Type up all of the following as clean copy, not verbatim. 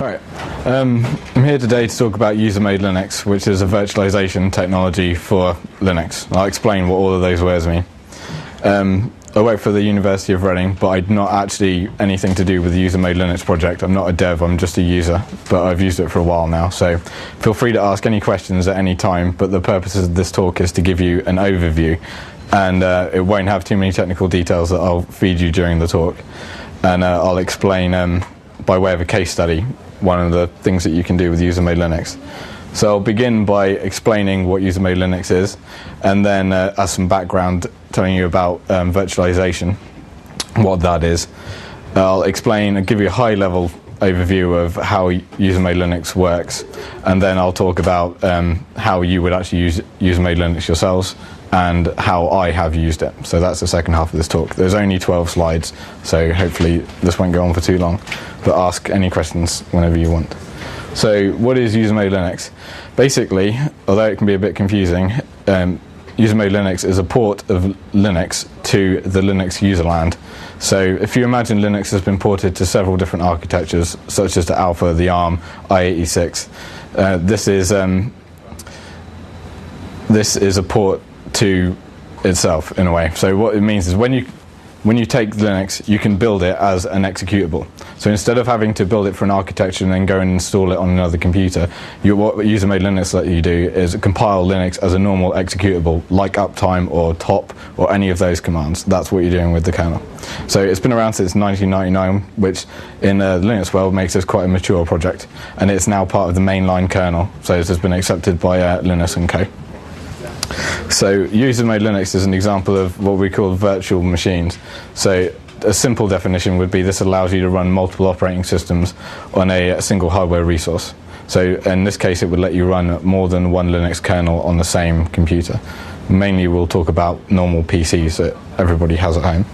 Alright, I'm here today to talk about user-made Linux, which is a virtualization technology for Linux. I'll explain what all of those words mean. I work for the University of Reading, but I'm not actually anything to do with the user-made Linux project. I'm not a dev, I'm just a user, but I've used it for a while now, so feel free to ask any questions at any time, but the purpose of this talk is to give you an overview, and it won't have too many technical details that I'll feed you during the talk. And I'll explain, by way of a case study, one of the things that you can do with user-made Linux. So I'll begin by explaining what user-made Linux is, and then as some background telling you about virtualization, what that is. I'll explain and give you a high-level overview of how user-made Linux works, and then I'll talk about how you would actually use user-made Linux yourselves, and how I have used it. So that's the second half of this talk. There's only 12 slides, so hopefully this won't go on for too long, but ask any questions whenever you want. So what is user-made Linux? Basically, although it can be a bit confusing, user-made Linux is a port of Linux to the Linux userland. So if you imagine Linux has been ported to several different architectures, such as the Alpha, the ARM, x86, this is a port to itself in a way. So what it means is when you take Linux, you can build it as an executable. So instead of having to build it for an architecture and then go and install it on another computer, what user-made Linux let you do is compile Linux as a normal executable, like uptime or top or any of those commands. That's what you're doing with the kernel. So it's been around since 1999, which in the Linux world makes this quite a mature project, and it's now part of the mainline kernel. So this has been accepted by Linus and Co. So user-made Linux is an example of what we call virtual machines. So a simple definition would be this allows you to run multiple operating systems on a single hardware resource. So in this case it would let you run more than one Linux kernel on the same computer. Mainly we'll talk about normal PCs that everybody has at home.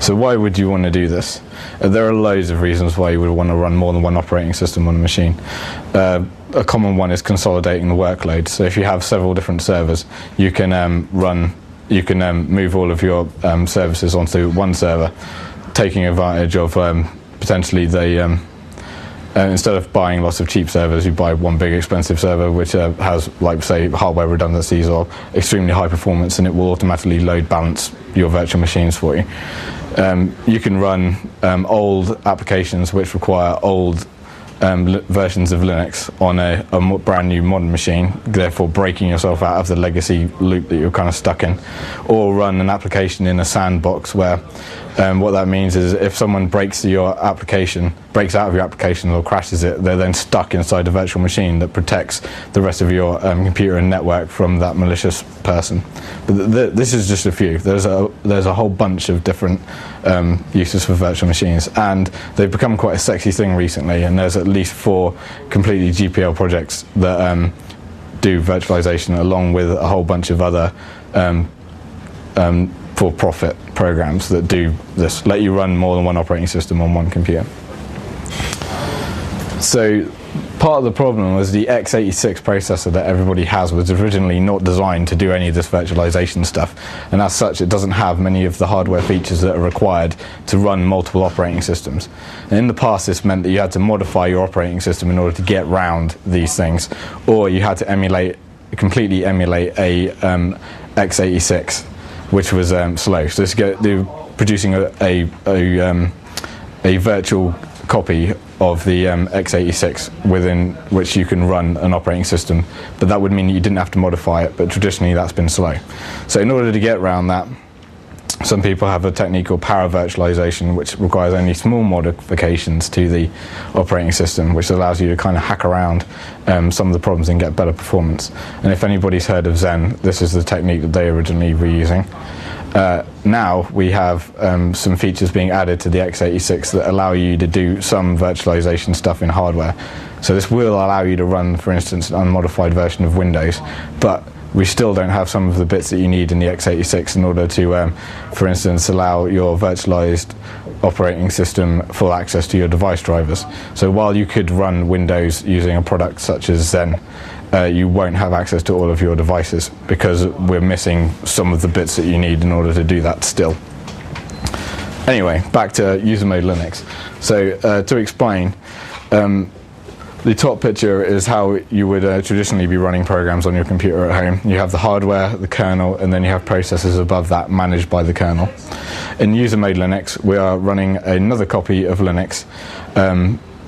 So why would you want to do this? There are loads of reasons why you would want to run more than one operating system on a machine. A common one is consolidating the workload. So if you have several different servers, you can move all of your services onto one server, taking advantage of potentially the instead of buying lots of cheap servers, you buy one big expensive server which has, like, say, hardware redundancies or extremely high performance, and it will automatically load balance your virtual machines for you. You can run old applications which require old versions of Linux on a brand new modern machine, therefore breaking yourself out of the legacy loop that you're kind of stuck in, or run an application in a sandbox where what that means is if someone breaks out of your application or crashes it, they're then stuck inside a virtual machine that protects the rest of your computer and network from that malicious person. But this is just a few. There's a whole bunch of different uses for virtual machines, and they've become quite a sexy thing recently, and there's at least 4 completely GPL projects that do virtualization, along with a whole bunch of other for-profit programs that do this, let you run more than one operating system on one computer. So part of the problem was the x86 processor that everybody has was originally not designed to do any of this virtualization stuff, and as such it doesn't have many of the hardware features that are required to run multiple operating systems. And in the past this meant that you had to modify your operating system in order to get round these things, or you had to completely emulate a x86, which was slow. So they're producing a virtual copy of the x86 within which you can run an operating system, but that would mean you didn't have to modify it, but traditionally that's been slow. So in order to get around that, some people have a technique called power virtualization, which requires only small modifications to the operating system, which allows you to kind of hack around some of the problems and get better performance. And if anybody's heard of Zen, this is the technique that they originally were using. Now we have some features being added to the x86 that allow you to do some virtualization stuff in hardware. So this will allow you to run, for instance, an unmodified version of Windows, but we still don't have some of the bits that you need in the x86 in order to, for instance, allow your virtualized operating system full access to your device drivers. So while you could run Windows using a product such as Zen, you won't have access to all of your devices because we're missing some of the bits that you need in order to do that still. Anyway, back to user mode Linux. So to explain, the top picture is how you would traditionally be running programs on your computer at home. You have the hardware, the kernel, and then you have processes above that managed by the kernel. In user mode Linux, we are running another copy of Linux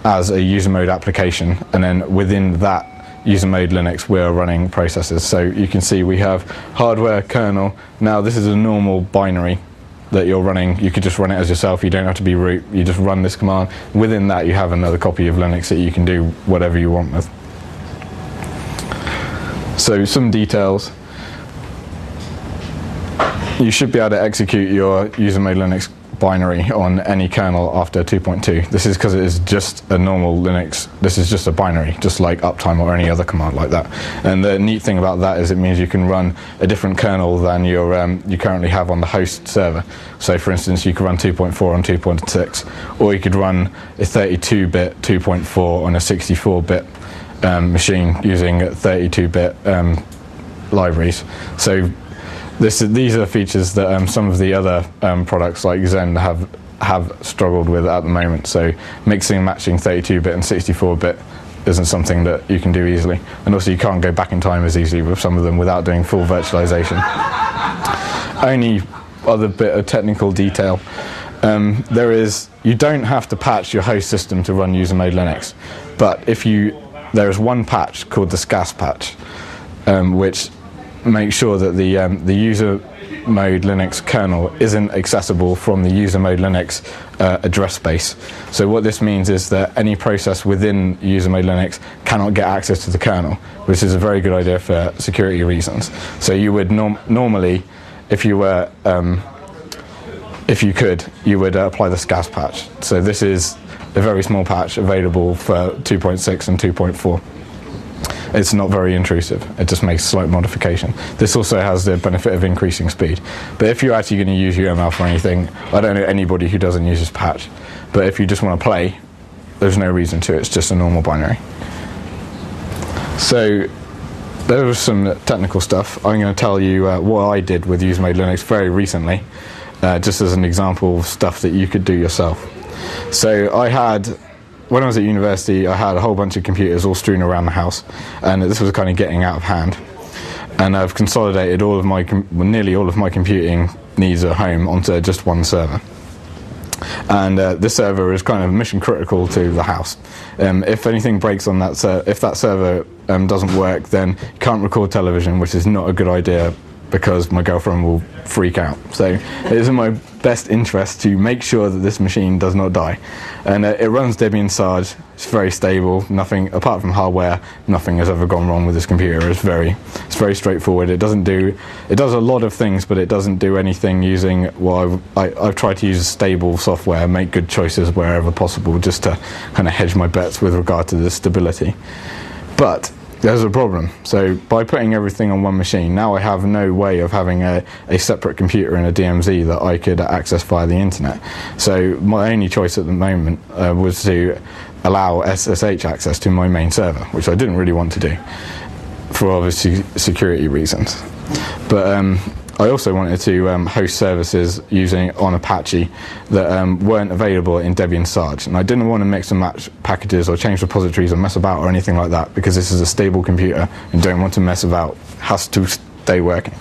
as a user mode application, and then within that user mode Linux we're running processes. So you can see we have hardware, kernel. Now this is a normal binary that you're running. You could just run it as yourself, you don't have to be root, you just run this command. Within that you have another copy of Linux that you can do whatever you want with. So some details. You should be able to execute your user mode Linux binary on any kernel after 2.2. This is because it is just a normal Linux. This is just a binary, just like uptime or any other command like that. And the neat thing about that is it means you can run a different kernel than you currently have on the host server. So for instance, you could run 2.4 on 2.6, or you could run a 32-bit 2.4 on a 64-bit machine using 32-bit libraries. So these are features that some of the other products like Zen have struggled with at the moment. So mixing and matching 32-bit and 64-bit isn't something that you can do easily. And also you can't go back in time as easily with some of them without doing full virtualization. Only other bit of technical detail. You don't have to patch your host system to run user mode Linux. But there is one patch called the SCAS patch, which make sure that the user mode Linux kernel isn't accessible from the user mode Linux address space. So what this means is that any process within user mode Linux cannot get access to the kernel, which is a very good idea for security reasons. So you would normally, if you could, you would apply the SCAS patch. So this is a very small patch available for 2.6 and 2.4. It's not very intrusive, it just makes a slight modification. This also has the benefit of increasing speed. But if you're actually going to use UML for anything, I don't know anybody who doesn't use this patch, but if you just want to play, there's no reason to, it's just a normal binary. So there was some technical stuff. I'm going to tell you what I did with user mode Linux very recently, just as an example of stuff that you could do yourself. So when I was at university, I had a whole bunch of computers all strewn around the house, and this was kind of getting out of hand. And I've consolidated nearly all of my computing needs at home onto just one server. And this server is kind of mission critical to the house. If anything breaks on that if that server doesn't work, then you can't record television, which is not a good idea because my girlfriend will freak out. So it is in my best interest to make sure that this machine does not die. And it runs Debian Sarge. It's very stable. Nothing apart from hardware, nothing has ever gone wrong with this computer. It's very straightforward. It does a lot of things, but it doesn't do anything using what I've tried to use stable software, make good choices wherever possible, just to kind of hedge my bets with regard to the stability. But there's a problem. So by putting everything on one machine, now I have no way of having a separate computer in a DMZ that I could access via the internet. So my only choice at the moment was to allow SSH access to my main server, which I didn't really want to do for obviously security reasons. But I also wanted to host services on Apache that weren't available in Debian Sarge, and I didn't want to mix and match packages or change repositories or mess about or anything like that, because this is a stable computer and don't want to mess about, has to stay working.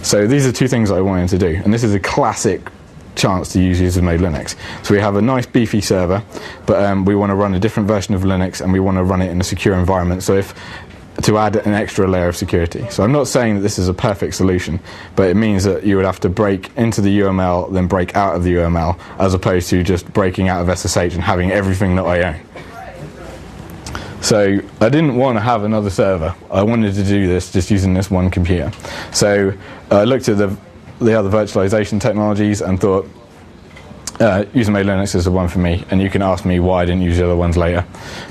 So these are two things I wanted to do, and this is a classic chance to use user mode Linux. So we have a nice beefy server, but we want to run a different version of Linux and we want to run it in a secure environment. So to add an extra layer of security. So I'm not saying that this is a perfect solution, but it means that you would have to break into the UML, then break out of the UML, as opposed to just breaking out of SSH and having everything that I own. So I didn't want to have another server. I wanted to do this just using this one computer. So I looked at the other virtualization technologies and thought, user mode Linux is the one for me, and you can ask me why I didn't use the other ones later.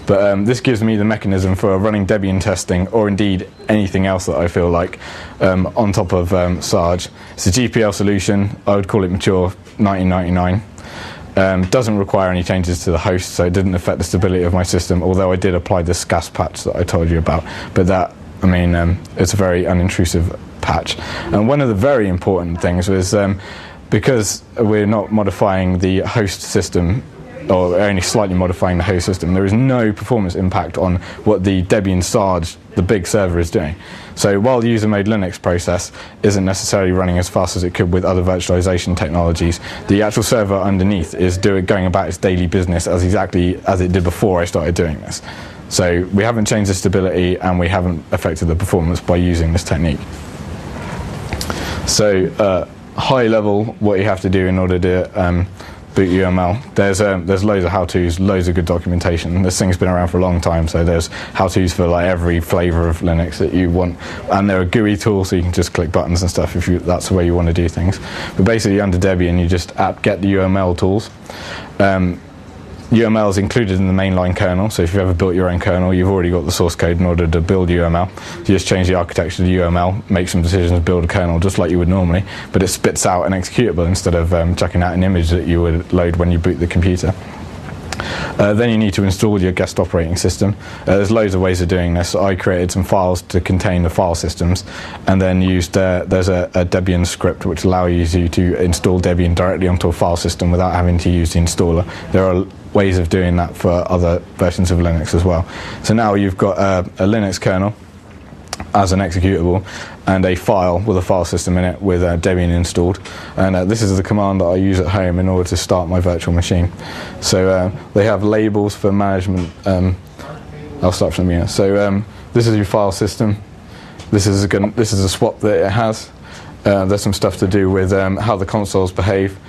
But this gives me the mechanism for running Debian testing, or indeed anything else that I feel like, on top of Sarge. It's a GPL solution. I would call it mature 1999. Doesn't require any changes to the host, so it didn't affect the stability of my system, although I did apply the SCAS patch that I told you about. But that, it's a very unintrusive patch. And one of the very important things was because we're not modifying the host system, or only slightly modifying the host system, there is no performance impact on what the Debian Sarge, the big server, is doing. So while the user-made Linux process isn't necessarily running as fast as it could with other virtualization technologies, the actual server underneath is going about its daily business as exactly as it did before I started doing this. So we haven't changed the stability and we haven't affected the performance by using this technique. So high level, what you have to do in order to boot UML, there's loads of how-tos, loads of good documentation. This thing's been around for a long time, so there's how-tos for like every flavor of Linux that you want, and there are GUI tools, so you can just click buttons and stuff if that's the way you want to do things. But basically under Debian you just get the UML tools. UML is included in the mainline kernel, so if you've ever built your own kernel, you've already got the source code in order to build UML. So you just change the architecture to UML, make some decisions, build a kernel just like you would normally, but it spits out an executable instead of chucking out an image that you would load when you boot the computer. Then you need to install your guest operating system. There's loads of ways of doing this. I created some files to contain the file systems, and then used there's a Debian script which allows you to install Debian directly onto a file system without having to use the installer. There are ways of doing that for other versions of Linux as well. So now you've got a Linux kernel as an executable and a file with a file system in it with Debian installed, and this is the command that I use at home in order to start my virtual machine. So they have labels for management. I'll start from here. So this is your file system. This is a swap that it has. There's some stuff to do with how the consoles behave,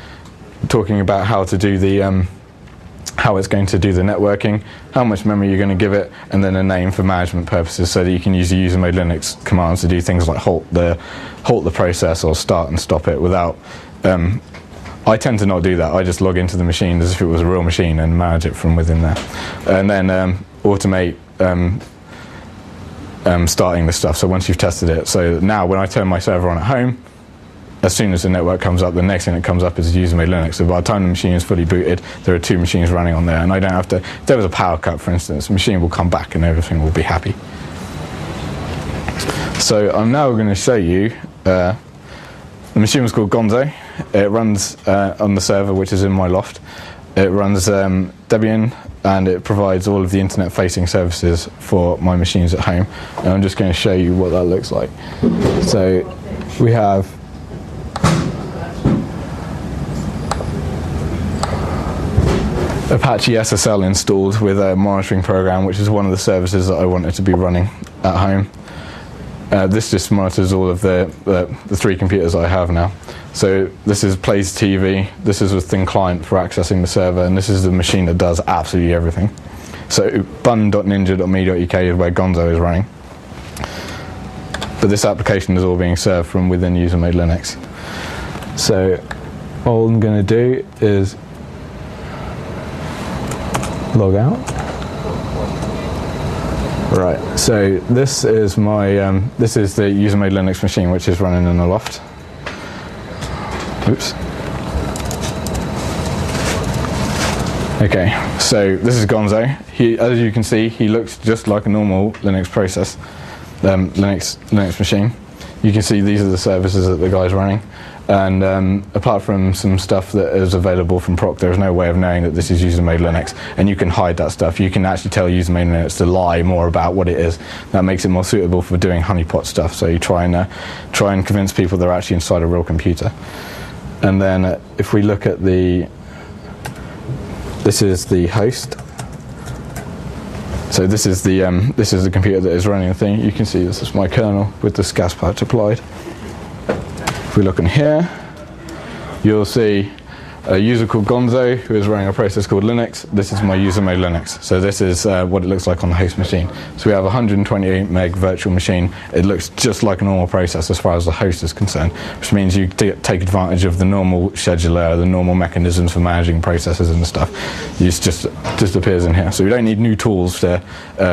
talking about how to do the how it's going to do the networking, how much memory you're going to give it, and then a name for management purposes so that you can use the user-made Linux commands to do things like halt the process or start and stop it without... I tend to not do that. I just log into the machine as if it was a real machine and manage it from within there. And then automate starting the stuff, so once you've tested it. So now when I turn my server on at home, as soon as the network comes up, the next thing that comes up is user-made Linux. So by the time the machine is fully booted, there are 2 machines running on there, and I don't have to... If there was a power cut, for instance, the machine will come back and everything will be happy. So I'm now going to show you... the machine was called Gonzo. It runs on the server, which is in my loft. It runs Debian, and it provides all of the internet-facing services for my machines at home. And I'm just going to show you what that looks like. So we have... Apache SSL installed with a monitoring program, which is one of the services that I wanted to be running at home. This just monitors all of the 3 computers I have now. So this is plays TV, this is a thin client for accessing the server, and this is the machine that does absolutely everything. So bun.ninja.me.uk is where Gonzo is running. But this application is all being served from within user-made Linux. So all I'm going to do is log out. Right, so this is my this is the user-made Linux machine which is running in the loft. Oops. Okay, so this is Gonzo. As you can see, he looks just like a normal Linux process, Linux machine. You can see these are the services that the guy's running. And apart from some stuff that is available from proc, there's no way of knowing that this is user-made Linux, and you can hide that stuff. You can actually tell user-made Linux to lie more about what it is. That makes it more suitable for doing honeypot stuff. So you try and convince people they're actually inside a real computer. And then if we look at this is the host. So this is the computer that is running the thing. You can see this is my kernel with this gas patch applied. If we look in here, you'll see a user called Gonzo who is running a process called Linux. This is my user-made Linux. So this is what it looks like on the host machine. So we have a 128 meg virtual machine. It looks just like a normal process as far as the host is concerned, which means you take advantage of the normal scheduler, the normal mechanisms for managing processes and stuff. It just appears in here. So we don't need new tools to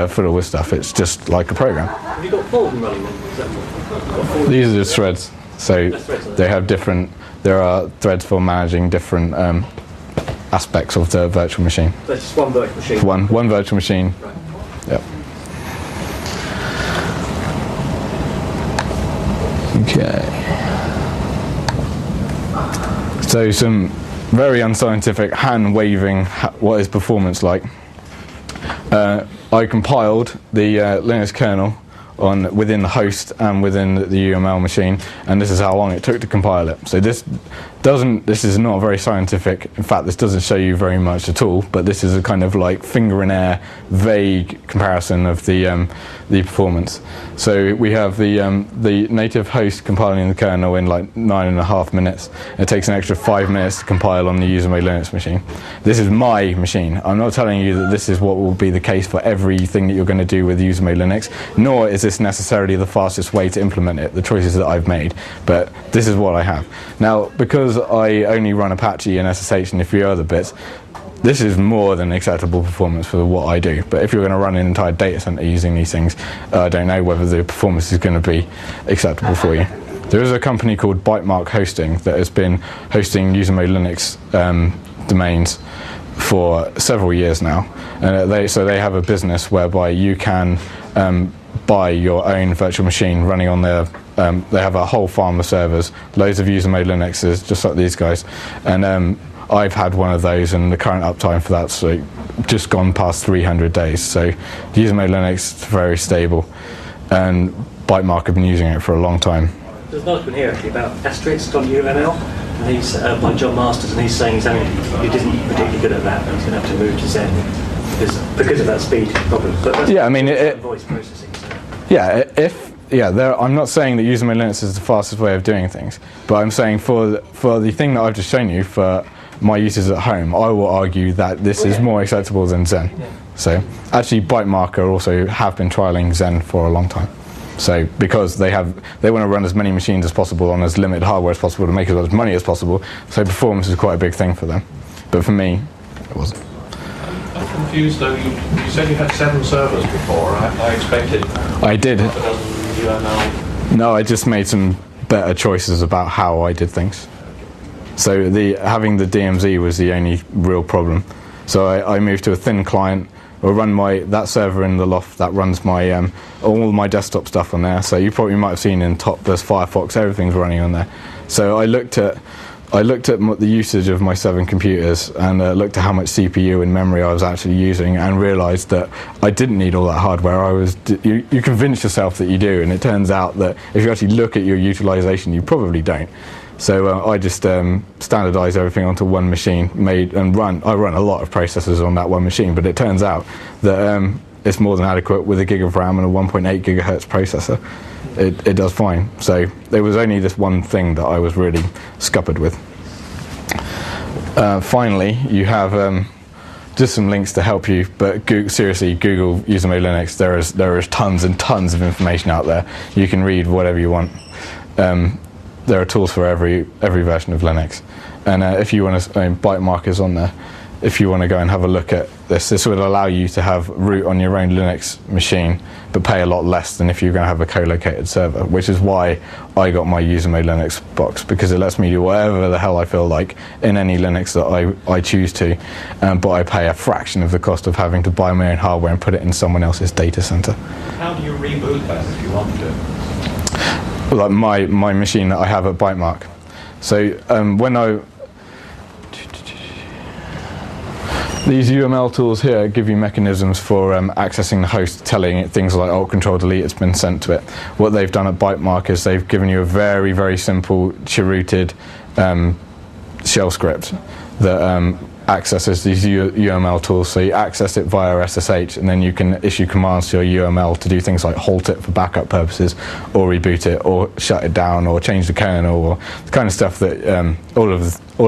fiddle with stuff. It's just like a program. Have you got Fulton running then? These are just threads. So they have different, there are threads for managing different aspects of the virtual machine. So it's just one virtual machine? One virtual machine. Right. Yep. Okay. So some very unscientific hand waving what is performance like. I compiled the Linux kernel within the host and within the UML machine, and this is how long it took to compile it. So this is not very scientific. In fact, this doesn't show you very much at all, but this is a kind of like finger in air, vague comparison of the performance. So we have the native host compiling the kernel in like 9.5 minutes. It takes an extra 5 minutes to compile on the user-made Linux machine. This is my machine. I'm not telling you that this is what will be the case for everything that you're going to do with user-made Linux, nor is this necessarily the fastest way to implement it, the choices that I've made, but this is what I have. Now, because I only run Apache and SSH and a few other bits, this is more than acceptable performance for what I do. But if you're going to run an entire data center using these things, I don't know whether the performance is going to be acceptable for you. There is a company called Bytemark Hosting that has been hosting user-made Linux domains for several years now. So they have a business whereby you can buy your own virtual machine running on their they have a whole farm of servers, loads of user-made Linuxes, just like these guys. And I've had one of those, and the current uptime for that's just gone past 300 days. So user-made Linux is very stable, and Bytemark have been using it for a long time. There's an article here actually about asterisks on UML, and he's by John Masters, and he's saying he isn't particularly good at that, and he's going to have to move to Zen because of that speed problem. But that's yeah, I mean, voice processing. So. Yeah, I'm not saying that user-made Linux is the fastest way of doing things, but I'm saying for the thing that I've just shown you, for my uses at home, I will argue that this is more acceptable than Zen. Yeah. So actually, Bytemark also have been trialing Zen for a long time. So because they want to run as many machines as possible on as limited hardware as possible to make as much money as possible. So performance is quite a big thing for them. But for me, it wasn't. I'm confused though. You said you had 7 servers before. I expected. I did. UML. No, I just made some better choices about how I did things. So having the DMZ was the only real problem. So I moved to a thin client. Or run that server in the loft that runs my all my desktop stuff on there. So you probably might have seen in top there's Firefox, everything's running on there. So I looked at the usage of my 7 computers and looked at how much CPU and memory I was actually using, and realised that I didn't need all that hardware. You convince yourself that you do, and it turns out that if you actually look at your utilisation, you probably don't. So I just standardised everything onto one machine, I run a lot of processors on that one machine, but it turns out that it's more than adequate with a gig of RAM and a 1.8 gigahertz processor. It does fine. So there was only this one thing that I was really scuppered with. Finally, you have just some links to help you, but seriously, Google user-made Linux. There is tons and tons of information out there. You can read whatever you want. There are tools for every version of Linux, and if you want to, Bytemark is on there. If you want to go and have a look at this would allow you to have root on your own Linux machine, but pay a lot less than if you're going to have a co-located server, which is why I got my user-made Linux box, because it lets me do whatever the hell I feel like in any Linux that I choose to, but I pay a fraction of the cost of having to buy my own hardware and put it in someone else's data center. How do you reboot that if you want to? Like my machine that I have at Bytemark. So these UML tools here give you mechanisms for accessing the host, telling it things like Alt Control Delete, it's been sent to it. What they've done at Bytemark is they've given you a very, very simple chrooted shell script that accesses these UML tools. So you access it via SSH, and then you can issue commands to your UML to do things like halt it for backup purposes, or reboot it, or shut it down, or change the kernel, or the kind of stuff that all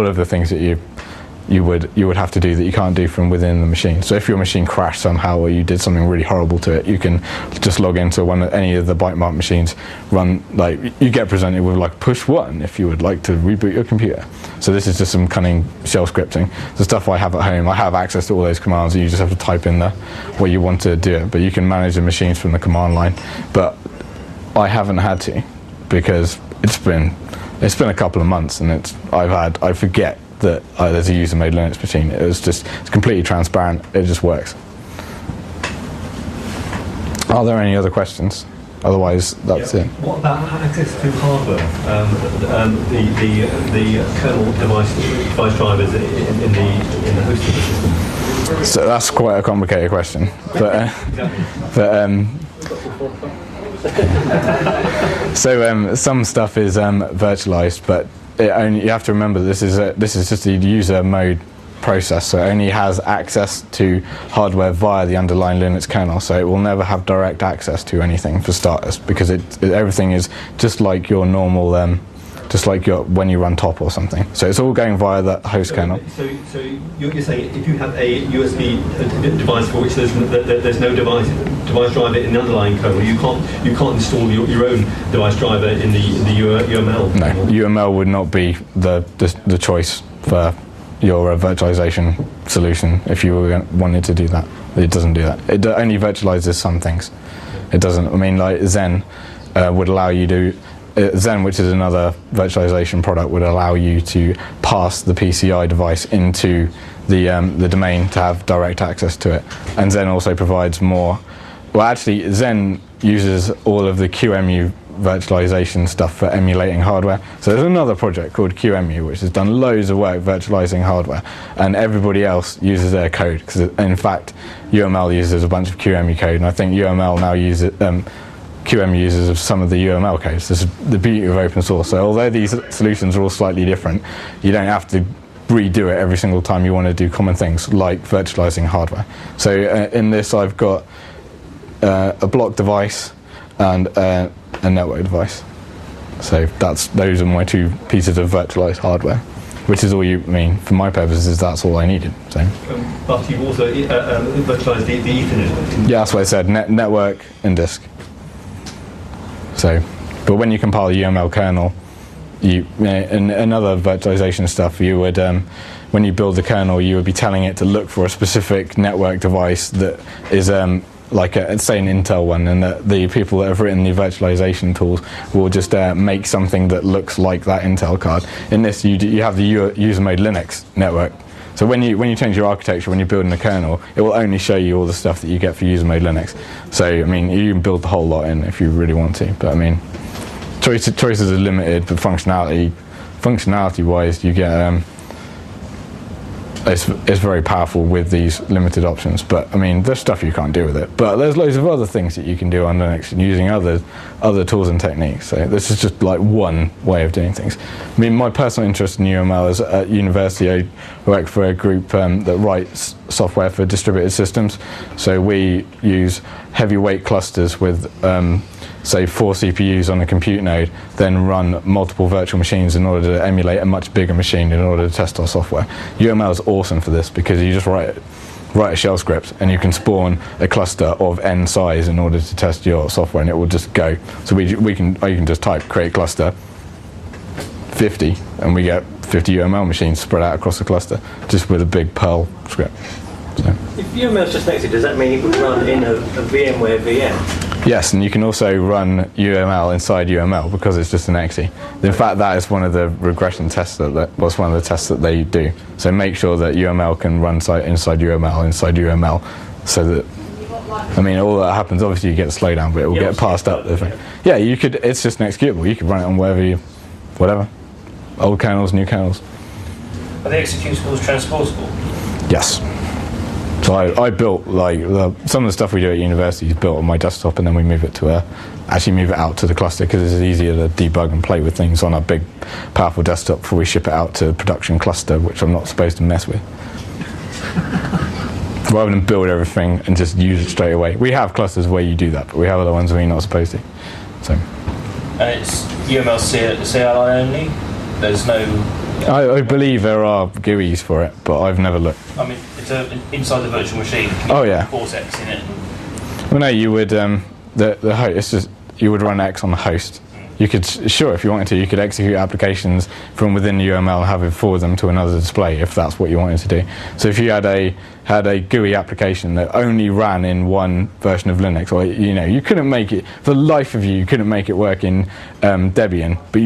of the things that you would have to do that you can't do from within the machine. So if your machine crashed somehow, or you did something really horrible to it, you can just log into any of the Bytemark machines, you get presented with like push 1 if you would like to reboot your computer. So this is just some cunning shell scripting. The stuff I have at home, I have access to all those commands, and you just have to type in what you want to do it. But you can manage the machines from the command line. But I haven't had to, because it's been a couple of months, and I forget that there's a user-made Linux machine. It's completely transparent. It just works. Are there any other questions? Otherwise, that's it. What about access to hardware? The kernel device drivers in the host of the system. So that's quite a complicated question, but so some stuff is virtualized, but you have to remember this is just a user mode process, so it only has access to hardware via the underlying Linux kernel, so it will never have direct access to anything for starters, because everything is just like your normal just like when you run top or something. So it's all going via the host kernel. So you're saying if you have a USB device for which there's no device driver in the underlying kernel, you can't install your own device driver in the UML. No, UML would not be the choice for your virtualization solution if you wanted to do that. It doesn't do that. It only virtualizes some things. It doesn't. I mean, like Zen would allow you to. Zen, which is another virtualization product, would allow you to pass the PCI device into the domain to have direct access to it. And Zen also provides more. Well, actually, Zen uses all of the QEMU virtualization stuff for emulating hardware. So there's another project called QEMU which has done loads of work virtualizing hardware, and everybody else uses their code, because in fact UML uses a bunch of QEMU code, and I think UML now uses QEMU uses some of the UML codes. This is the beauty of open source. So although these solutions are all slightly different, you don't have to redo it every single time you want to do common things like virtualizing hardware. So in this I've got a block device and a network device. So those are my two pieces of virtualized hardware, which is all for my purposes, that's all I needed. So. But you've also virtualized the Ethernet. Yeah, that's what I said, network and disk. So, but when you compile the UML kernel, in other virtualization stuff, you would, when you build the kernel, you would be telling it to look for a specific network device that is like say an Intel one, and the people that have written the virtualization tools will just make something that looks like that Intel card. In this, you have the user mode Linux network. So when you change your architecture, when you're building a kernel, it will only show you all the stuff that you get for user mode Linux. So I mean, you can build the whole lot in if you really want to. But I mean, choices are limited, but functionality-wise, you get it's very powerful with these limited options. But I mean, there's stuff you can't do with it. But there's loads of other things that you can do on Linux using other tools and techniques. So this is just like one way of doing things. I mean, my personal interest in UML is at university. I work for a group that writes software for distributed systems. So we use heavyweight clusters with say 4 CPUs on a compute node, then run multiple virtual machines in order to emulate a much bigger machine in order to test our software. UML is awesome for this because you just write a shell script and you can spawn a cluster of n size in order to test your software, and it will just go. So I can just type create cluster 50 and we get 50 UML machines spread out across the cluster just with a big Perl script. So. If UML is just next to it, does that mean it would run in a VMware VM? Yes, and you can also run UML inside UML because it's just an exe. In fact, that is one of the regression tests that was one of the tests that they do. So make sure that UML can run inside UML, so that, I mean, all that happens, obviously you get a slowdown, but it will get passed up. Yeah, you could. It's just an executable. You could run it on whatever, old kernels, new kernels. Are the executables transportable? Yes. So I built some of the stuff we do at university is built on my desktop, and then we move it out to the cluster because it's easier to debug and play with things on a big, powerful desktop before we ship it out to production cluster, which I'm not supposed to mess with. Rather than build everything and just use it straight away. We have clusters where you do that, but we have other ones where you're not supposed to. So. And it's UML CLI only? There's no... I believe there are GUIs for it, but I've never looked. I mean, it's inside the virtual machine. Oh yeah. Force X in it. Well, no, you would the host. It's just you would run X on the host. You could, sure, if you wanted to, you could execute applications from within the UML and have it forward them to another display if that's what you wanted to do. So if you had a GUI application that only ran in one version of Linux, or you couldn't make it for the life of you couldn't make it work in Debian, but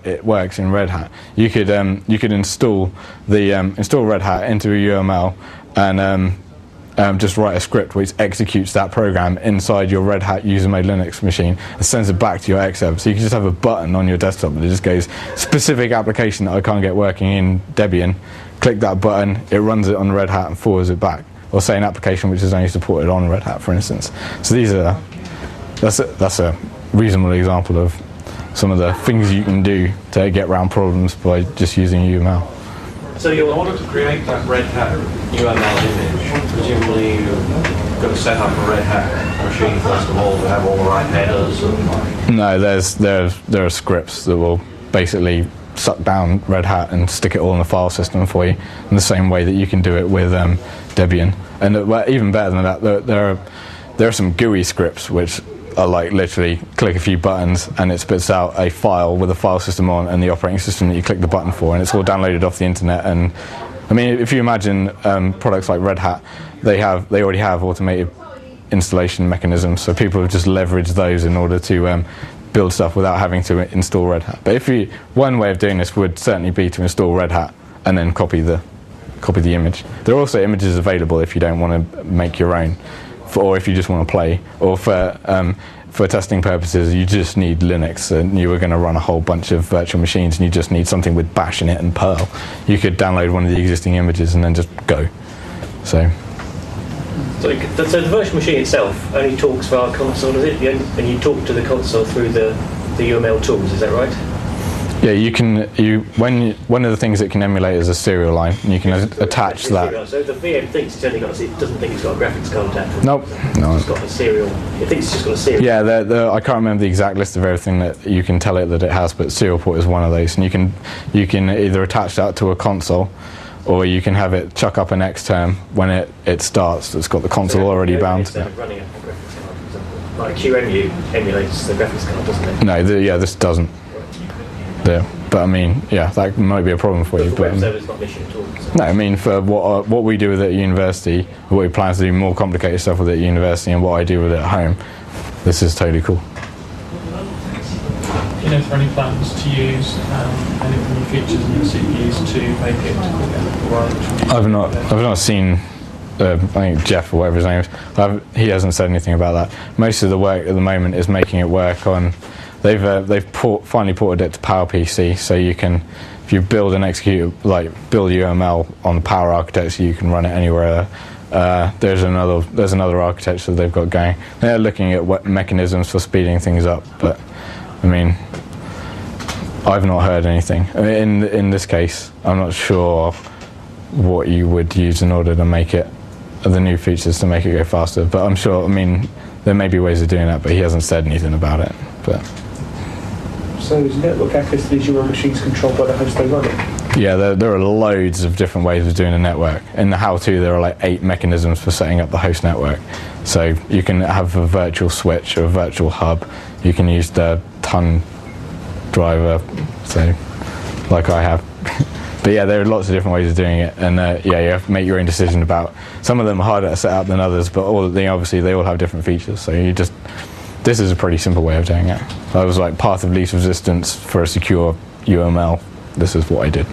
it works in Red Hat. You could install Red Hat into a UML just write a script which executes that program inside your Red Hat user made Linux machine and sends it back to your Xserver. So you can just have a button on your desktop that just goes, specific application that I can't get working in Debian, click that button, it runs it on Red Hat and forwards it back. Or say an application which is only supported on Red Hat, for instance. So that's a reasonable example of some of the things you can do to get around problems by just using UML. So in order to create that Red Hat UML image, presumably you've got to set up a Red Hat machine first of all to have all the right headers. No, there are scripts that will basically suck down Red Hat and stick it all in the file system for you in the same way that you can do it with Debian. And even better than that, there are some GUI scripts which are like literally click a few buttons and it spits out a file with a file system on and the operating system that you click the button for, and it's all downloaded off the internet. And I mean, if you imagine products like Red Hat, they already have automated installation mechanisms, so people have just leveraged those in order to build stuff without having to install Red Hat. But one way of doing this would certainly be to install Red Hat and then copy the image. There are also images available if you don't want to make your own, or if you just want to play, or for testing purposes you just need Linux and you were going to run a whole bunch of virtual machines and you just need something with Bash in it and Perl. You could download one of the existing images and then just go. So the virtual machine itself only talks via console, is it? And you talk to the console through the UML tools, is that right? Yeah, one of the things it can emulate is a serial line, and you can attach that. So the VM thinks it doesn't think it's got a graphics card attached. Nope. No. It's got a serial. It thinks it's just got a serial. Yeah, I can't remember the exact list of everything that you can tell it that it has, but serial port is one of those, and you can either attach that to a console, or you can have it chuck up an Xterm when it starts. It's got the console already bound. Instead of running a graphics card, for example, like QEMU emulates the graphics card, doesn't it? No, this doesn't. Yeah, but I mean, yeah, that might be a problem for you. But web server's not an issue at all. So. No, I mean, for what we do with it at university, what we plan to do more complicated stuff with it at university, and what I do with it at home, this is totally cool. Do you know if there are any plans to use any of the new features in the CPUs to make it right? I've not seen. I think Jeff or whatever his name is. He hasn't said anything about that. Most of the work at the moment is making it work on. They've finally ported it to PowerPC, so you can, if you build and execute, build UML on the Power architecture, you can run it anywhere. There's another architecture they've got going. They're looking at what mechanisms for speeding things up, but I mean, I've not heard anything. I mean, in this case, I'm not sure what you would use in order to make it, the new features to make it go faster. But I'm sure. I mean, there may be ways of doing that, but he hasn't said anything about it. But. So is network access to these UML machines controlled by the host they run it? Yeah, there are loads of different ways of doing a network. In the how-to, there are like 8 mechanisms for setting up the host network. So you can have a virtual switch or a virtual hub. You can use the TUN driver, so like I have. But yeah, there are lots of different ways of doing it, and yeah, you have to make your own decision about. Some of them are harder to set up than others, but obviously they all have different features. So this is a pretty simple way of doing it. I was like path of least resistance for a secure UML. This is what I did.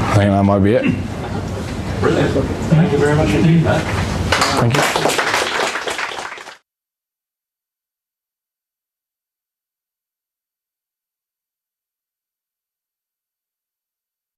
I think that might be it. Brilliant. Thank you very much indeed, Matt. Thank you.